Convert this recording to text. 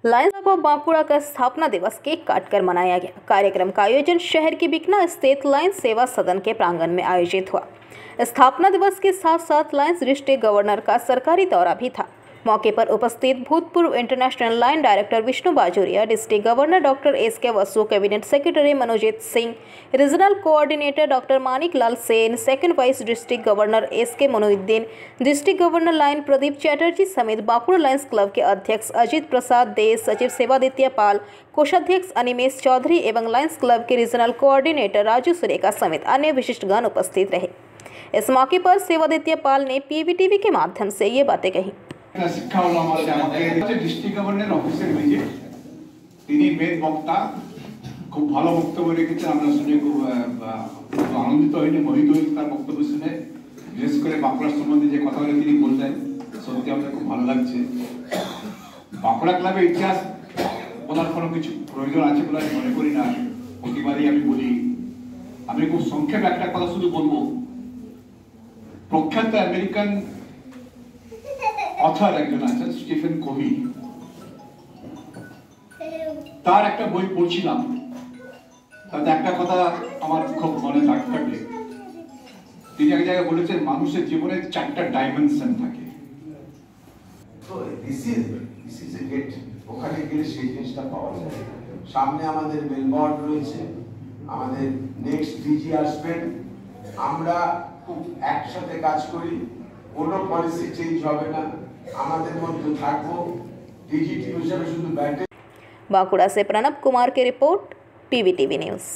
Lions club of Bankura का स्थापना दिवस केक काटकर मनाया गया। कार्यक्रम का आयोजन शहर के बिकना स्थित लायंस सेवा सदन के प्रांगण में आयोजित हुआ। स्थापना दिवस के साथ साथ लायंस डिस्ट्रिक्ट गवर्नर का सरकारी दौरा भी था। मौके पर उपस्थित भूतपूर्व international lion director Vishnu Bajoria, district governor doctor S K. Vasu, cabinet secretary Manojit Singh, regional coordinator doctor Manik Lal Sen, second vice district governor S K. Monuddin, district governor lion Pradeep Chatterjee समेत बांकुड़ा लायंस क्लब के अध्यक्ष अजीत प्रसाद देश, सचिव सेवादित्य पाल, कोषाध्यक्ष अनिमेश चौधरी एवं लायंस क्लब के रीजनल कोऑर्डिनेटर राजू सुरेखा समेत अन्य विशिष्टगण उपस्थित रहे। इस मौके पर सेवादित्य पाल ने पीवीटीवी के माध्यम से ये बातें कही। शिक्षा হলো আমাদের ডিস্ট্রিক্ট গভর্নর অফিসের ভিজিট, তিনি মেদ বক্তা খুব ভালো বক্তব্য রেখেছেন। আমরা শুনে খুব আনন্দিত হইনি, মোহিত হই তার বক্তব্য শুনে। বিশেষ করে বাঁকুড়া সম্বন্ধে যে কথাগুলো তিনি বললেন সত্যি আমাদের খুব ভালো লাগছে। বাঁকুড়া ক্লাবের ইতিহাস বলার কোনো কিছু প্রয়োজন আছে বলে আমি মনে করি না। প্রতিবারই আমি বলি, আমি খুব সংক্ষেপে একটা কথা শুধু বলবো। প্রখ্যাত আমেরিকান অথর একজন আছেন স্টিফেন কোভি, তার একটা বই পড়ছিলাম, তাতে একটা কথা আমার খুব মনে থাকবে। তিনি এক জায়গায় বলেছেন মানুষের জীবনে 4টা ডাইমেনশন থাকে। তো দিস ইজ এ গেট, ওখানে গেলে সেই জিনিসটা পাওয়া যায়। সামনে আমাদের মেলবোর্ন রয়েছে, আমাদের নেক্সট ডিজি আসবেন। আমরা খুব একসাথে কাজ করি, কোনো পলিসি চেঞ্জ হবে না, আমাদের মধ্যে থাকবো ডিজিটি হিসেবে শুধু ব্যাটে। बांकुड़ा से प्रणब कुमार की रिपोर्ट, पीवीटीवी न्यूज़।